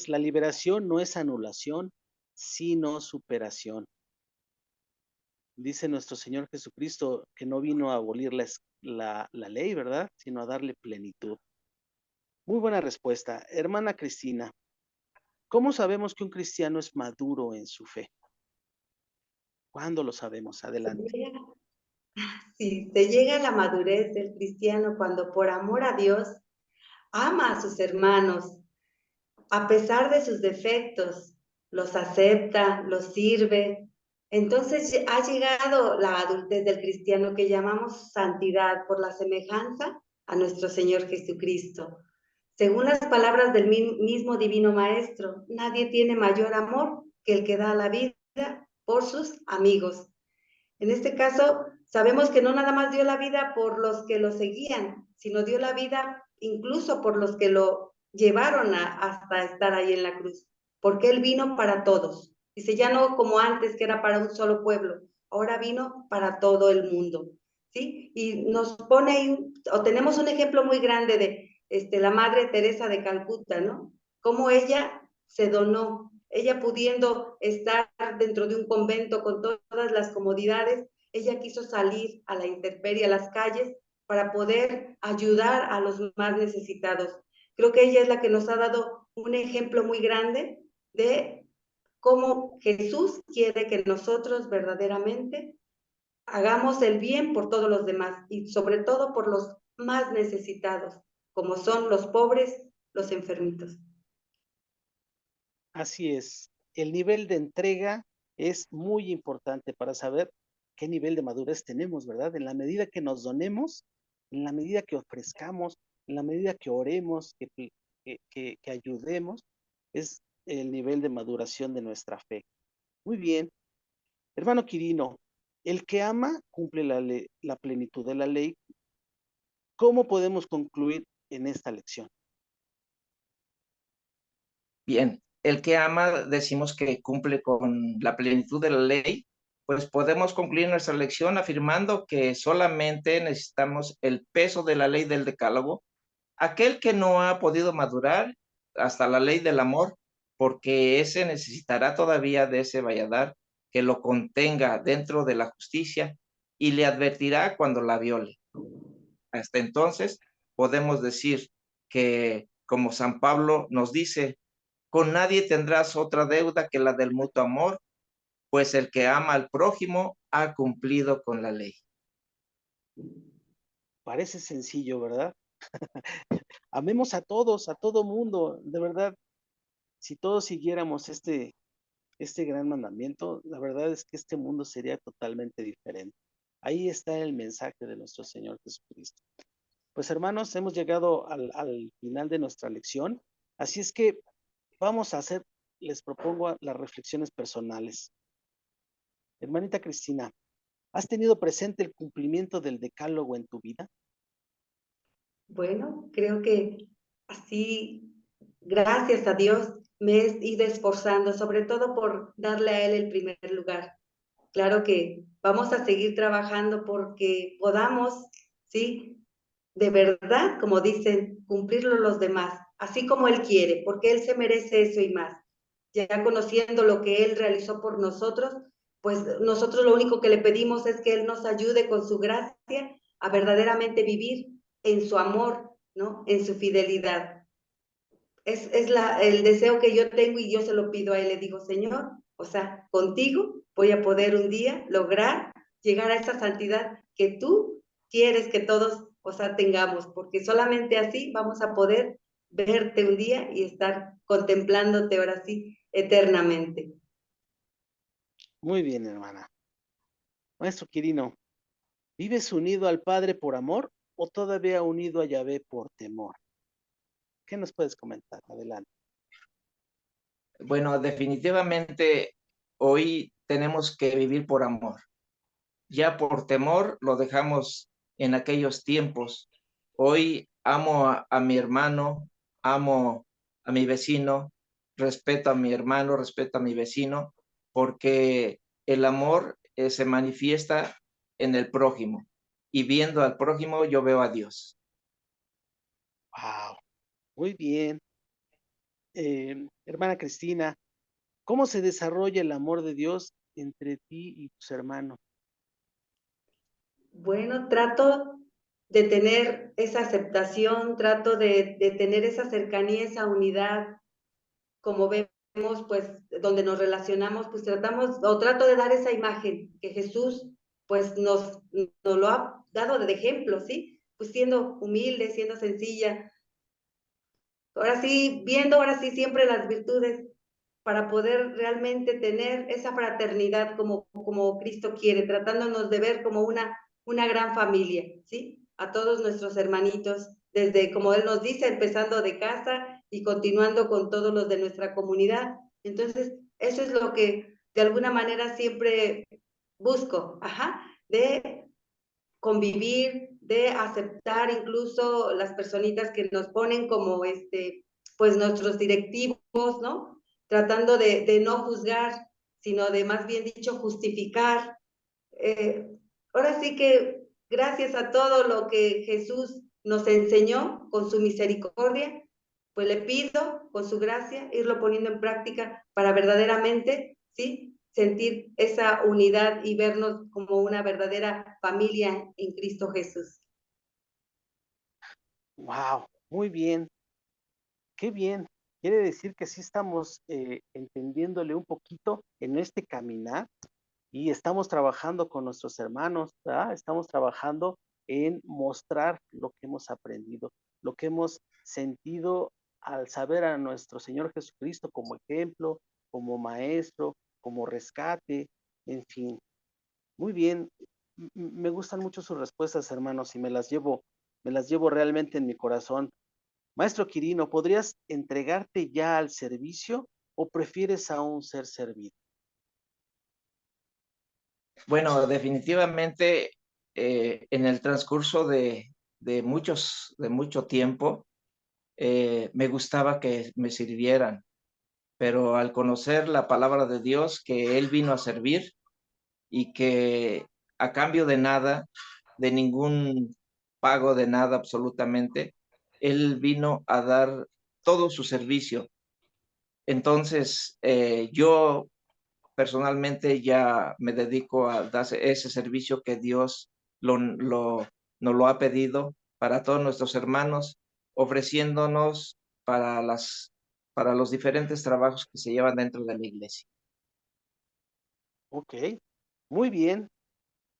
la liberación no es anulación, sino superación. Dice nuestro Señor Jesucristo que no vino a abolir la ley, ¿verdad? Sino a darle plenitud. Muy buena respuesta. Hermana Cristina, ¿cómo sabemos que un cristiano es maduro en su fe? ¿Cuándo lo sabemos? Adelante. Sí, se llega a la madurez del cristiano cuando por amor a Dios ama a sus hermanos, a pesar de sus defectos, los acepta, los sirve. Entonces ha llegado la adultez del cristiano que llamamos santidad por la semejanza a nuestro Señor Jesucristo. Según las palabras del mismo Divino Maestro, nadie tiene mayor amor que el que da la vida por sus amigos. En este caso, sabemos que no nada más dio la vida por los que lo seguían, sino dio la vida incluso por los que lo llevaron hasta estar ahí en la cruz, porque Él vino para todos. Dice, ya no como antes, que era para un solo pueblo, ahora vino para todo el mundo, ¿sí? Y nos pone ahí, o tenemos un ejemplo muy grande de la Madre Teresa de Calcuta, ¿no? Cómo ella se donó, ella pudiendo estar dentro de un convento con todas las comodidades, ella quiso salir a la intemperie, a las calles, para poder ayudar a los más necesitados. Creo que ella es la que nos ha dado un ejemplo muy grande de cómo Jesús quiere que nosotros verdaderamente hagamos el bien por todos los demás y sobre todo por los más necesitados, como son los pobres, los enfermitos. Así es. El nivel de entrega es muy importante para saber qué nivel de madurez tenemos, ¿verdad? En la medida que nos donemos, en la medida que ofrezcamos, en la medida que oremos, que ayudemos, es el nivel de maduración de nuestra fe. Muy bien. Hermano Quirino, el que ama cumple la plenitud de la ley. ¿Cómo podemos concluir en esta lección? Bien, el que ama, decimos que cumple con la plenitud de la ley, pues podemos concluir nuestra lección afirmando que solamente necesitamos el peso de la ley del decálogo. Aquel que no ha podido madurar hasta la ley del amor, porque ese necesitará todavía de ese valladar que lo contenga dentro de la justicia y le advertirá cuando la viole. Hasta entonces podemos decir que, como San Pablo nos dice, con nadie tendrás otra deuda que la del mutuo amor, pues el que ama al prójimo ha cumplido con la ley. Parece sencillo, ¿verdad? Amemos a todos, a todo mundo, de verdad. Si todos siguiéramos este gran mandamiento, la verdad es que este mundo sería totalmente diferente. Ahí está el mensaje de nuestro Señor Jesucristo. Pues hermanos, hemos llegado al final de nuestra lección, así es que vamos a hacer, les propongo las reflexiones personales. Hermanita Cristina, ¿has tenido presente el cumplimiento del decálogo en tu vida? Bueno, creo que así, gracias a Dios, me he ido esforzando, sobre todo por darle a Él el primer lugar. Claro que vamos a seguir trabajando porque podamos, ¿sí? De verdad, como dicen, cumplirlo los demás, así como Él quiere, porque Él se merece eso y más. Ya conociendo lo que Él realizó por nosotros, pues nosotros lo único que le pedimos es que Él nos ayude con su gracia a verdaderamente vivir en su amor, ¿no? En su fidelidad. Es el deseo que yo tengo y yo se lo pido a Él, le digo, Señor, o sea, contigo voy a poder un día lograr llegar a esa santidad que tú quieres que todos, o sea, tengamos, porque solamente así vamos a poder verte un día y estar contemplándote ahora sí eternamente. Muy bien, hermana. Maestro Quirino, ¿vives unido al Padre por amor o todavía unido a Yahvé por temor? ¿Qué nos puedes comentar? Adelante. Bueno, definitivamente hoy tenemos que vivir por amor. Ya por temor lo dejamos en aquellos tiempos. Hoy amo a mi hermano, amo a mi vecino, respeto a mi hermano, respeto a mi vecino, porque el amor se manifiesta en el prójimo. Y viendo al prójimo, yo veo a Dios. Wow, muy bien. Hermana Cristina, ¿cómo se desarrolla el amor de Dios entre ti y tus hermanos? Bueno, trato de tener esa aceptación, trato de tener esa cercanía, esa unidad, como vemos, pues, donde nos relacionamos, pues tratamos, o trato de dar esa imagen que Jesús, pues, nos lo ha dado de ejemplo, ¿sí? Pues siendo humilde, siendo sencilla, ahora sí, viendo ahora sí siempre las virtudes para poder realmente tener esa fraternidad como Cristo quiere, tratándonos de ver como una gran familia, ¿sí? A todos nuestros hermanitos, desde, como Él nos dice, empezando de casa y continuando con todos los de nuestra comunidad. Entonces, eso es lo que de alguna manera siempre busco, de convivir, de aceptar incluso las personitas que nos ponen como pues nuestros directivos, ¿no? Tratando de no juzgar, sino de más bien dicho justificar. Ahora sí que gracias a todo lo que Jesús nos enseñó con su misericordia, pues le pido con su gracia irlo poniendo en práctica para verdaderamente, ¿sí? Sentir esa unidad y vernos como una verdadera familia en Cristo Jesús. Wow, muy bien. qué bien. Quiere decir que sí estamos entendiéndole un poquito en este caminar y estamos trabajando con nuestros hermanos, ¿verdad? Estamos trabajando en mostrar lo que hemos aprendido, lo que hemos sentido al saber a nuestro Señor Jesucristo como ejemplo, como maestro, como rescate, en fin. Muy bien, me gustan mucho sus respuestas, hermanos, y me las llevo realmente en mi corazón. Maestro Quirino, ¿podrías entregarte ya al servicio o prefieres aún ser servido? Bueno, definitivamente en el transcurso de mucho tiempo, me gustaba que me sirvieran, pero al conocer la palabra de Dios, que Él vino a servir y que a cambio de nada, de ningún pago de nada absolutamente, Él vino a dar todo su servicio. Entonces, yo personalmente ya me dedico a dar ese servicio que Dios nos lo ha pedido para todos nuestros hermanos, ofreciéndonos para para los diferentes trabajos que se llevan dentro de la iglesia. Ok, muy bien.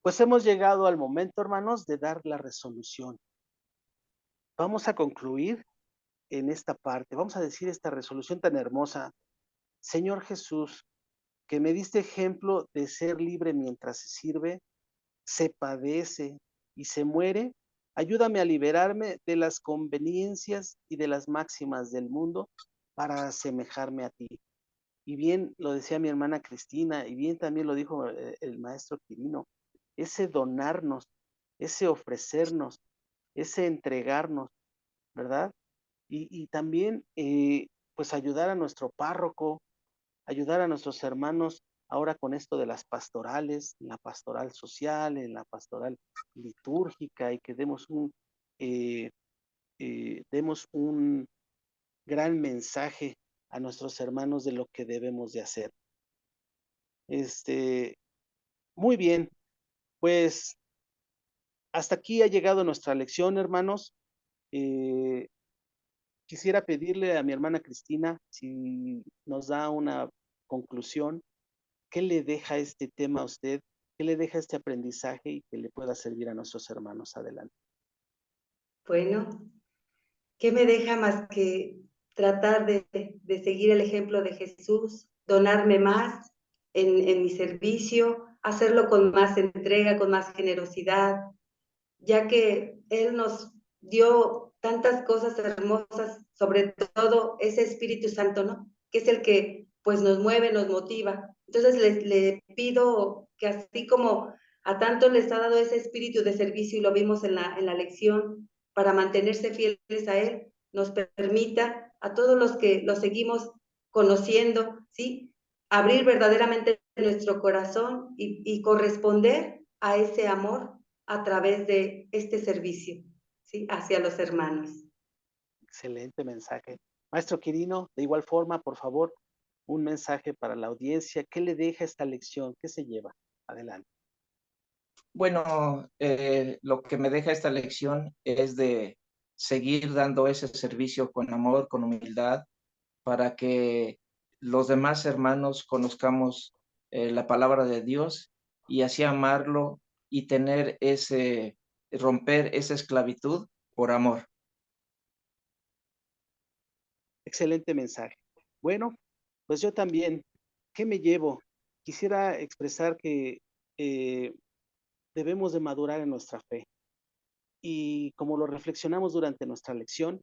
Pues hemos llegado al momento, hermanos, de dar la resolución. Vamos a concluir en esta parte. Vamos a decir esta resolución tan hermosa. Señor Jesús, que me diste ejemplo de ser libre mientras se sirve, se padece y se muere, ayúdame a liberarme de las conveniencias y de las máximas del mundo para asemejarme a ti. Y bien lo decía mi hermana Cristina, y bien también lo dijo el maestro Quirino, ese donarnos, ese ofrecernos, ese entregarnos, ¿verdad? Y también, pues ayudar a nuestro párroco, ayudar a nuestros hermanos ahora con esto de las pastorales, en la pastoral social, en la pastoral litúrgica, y que eh, demos un gran mensaje a nuestros hermanos de lo que debemos de hacer. Este, muy bien, pues hasta aquí ha llegado nuestra lección, hermanos. Eh, Quisiera pedirle a mi hermana Cristina si nos da una conclusión. ¿Qué le deja este tema a usted? ¿Qué le deja este aprendizaje y que le pueda servir a nuestros hermanos? Adelante. Bueno, ¿qué me deja más que tratar de seguir el ejemplo de Jesús, donarme más en mi servicio, hacerlo con más entrega, con más generosidad, ya que Él nos dio tantas cosas hermosas, sobre todo ese Espíritu Santo, ¿no? Que es el que pues nos mueve, nos motiva. Entonces le pido que así como a tanto les ha dado ese espíritu de servicio y lo vimos en la lección, para mantenerse fieles a Él, nos permita a todos los que lo seguimos conociendo, ¿sí? Abrir verdaderamente nuestro corazón y corresponder a ese amor a través de este servicio, ¿sí? Hacia los hermanos. Excelente mensaje. Maestro Quirino, de igual forma, por favor, un mensaje para la audiencia. ¿Qué le deja esta lección? ¿Qué se lleva? Adelante. Bueno, lo que me deja esta lección es de seguir dando ese servicio con amor, con humildad, para que los demás hermanos conozcamos la palabra de Dios y así amarlo y tener romper esa esclavitud por amor. Excelente mensaje. Bueno, pues yo también, ¿qué me llevo? Quisiera expresar que eh, debemos de madurar en nuestra fe. Y como lo reflexionamos durante nuestra lección,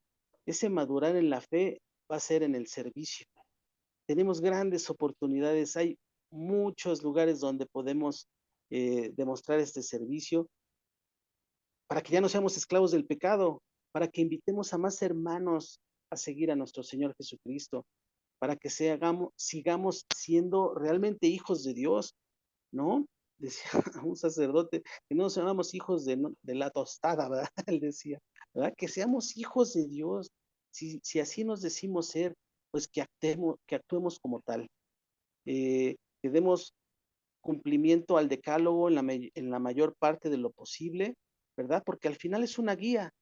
ese madurar en la fe va a ser en el servicio. Tenemos grandes oportunidades, hay muchos lugares donde podemos demostrar este servicio para que ya no seamos esclavos del pecado, para que invitemos a más hermanos a seguir a nuestro Señor Jesucristo, para que sigamos siendo realmente hijos de Dios, ¿no? Decía un sacerdote, que no seamos hijos de la tostada, ¿verdad? Él decía, ¿verdad? Que seamos hijos de Dios. Si así nos decimos ser, pues que actuemos como tal. Que demos cumplimiento al decálogo en la mayor parte de lo posible, ¿verdad? Porque al final es una guía.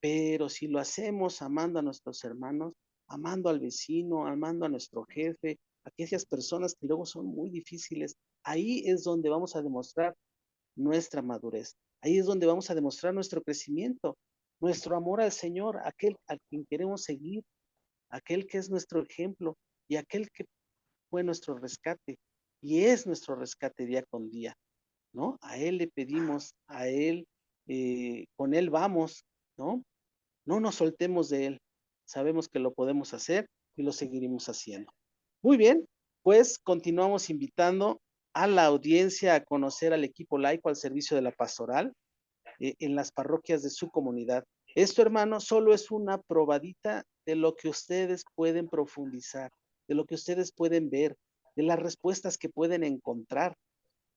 Pero si lo hacemos amando a nuestros hermanos, amando al vecino, amando a nuestro jefe, aquellas personas que luego son muy difíciles, ahí es donde vamos a demostrar nuestra madurez. Ahí es donde vamos a demostrar nuestro crecimiento, nuestro amor al Señor, aquel a quien queremos seguir, aquel que es nuestro ejemplo y aquel que fue nuestro rescate y es nuestro rescate día con día, ¿no? A Él le pedimos, a Él, con Él vamos, ¿no? No nos soltemos de Él. Sabemos que lo podemos hacer y lo seguiremos haciendo. Muy bien, pues continuamos invitando a la audiencia a conocer al equipo laico al servicio de la pastoral en las parroquias de su comunidad. Esto, hermano, solo es una probadita de lo que ustedes pueden profundizar, de lo que ustedes pueden ver, de las respuestas que pueden encontrar,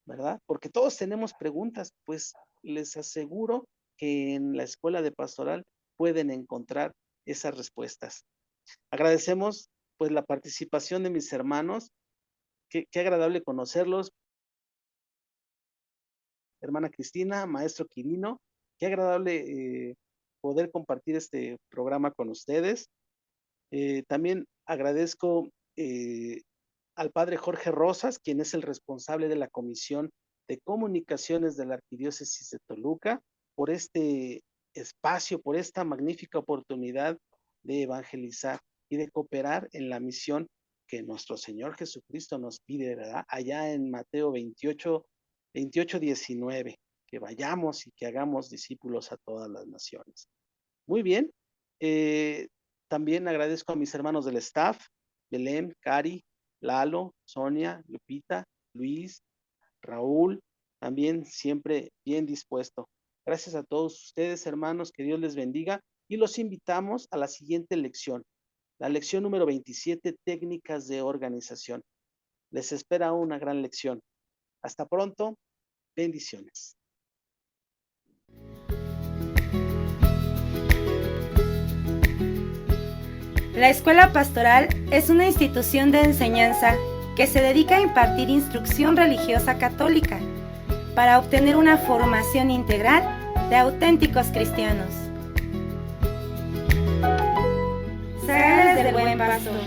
¿verdad? Porque todos tenemos preguntas, pues les aseguro que en la escuela de pastoral pueden encontrar esas respuestas. Agradecemos pues la participación de mis hermanos. Qué agradable conocerlos. Hermana Cristina, maestro Quirino, qué agradable poder compartir este programa con ustedes. También agradezco al padre Jorge Rosas, quien es el responsable de la Comisión de Comunicaciones de la Arquidiócesis de Toluca, por este espacio, por esta magnífica oportunidad de evangelizar y de cooperar en la misión que nuestro Señor Jesucristo nos pide, ¿verdad? Allá en Mateo 28, 19, que vayamos y que hagamos discípulos a todas las naciones. Muy bien, también agradezco a mis hermanos del staff, Belén, Cari, Lalo, Sonia, Lupita, Luis, Raúl, también siempre bien dispuesto. Gracias a todos ustedes, hermanos, que Dios les bendiga y los invitamos a la siguiente lección, la lección número 27, técnicas de organización. Les espera una gran lección. Hasta pronto, bendiciones. La Escuela Pastoral es una institución de enseñanza que se dedica a impartir instrucción religiosa católica para obtener una formación integral de auténticos cristianos. Zagales del Buen Pastor.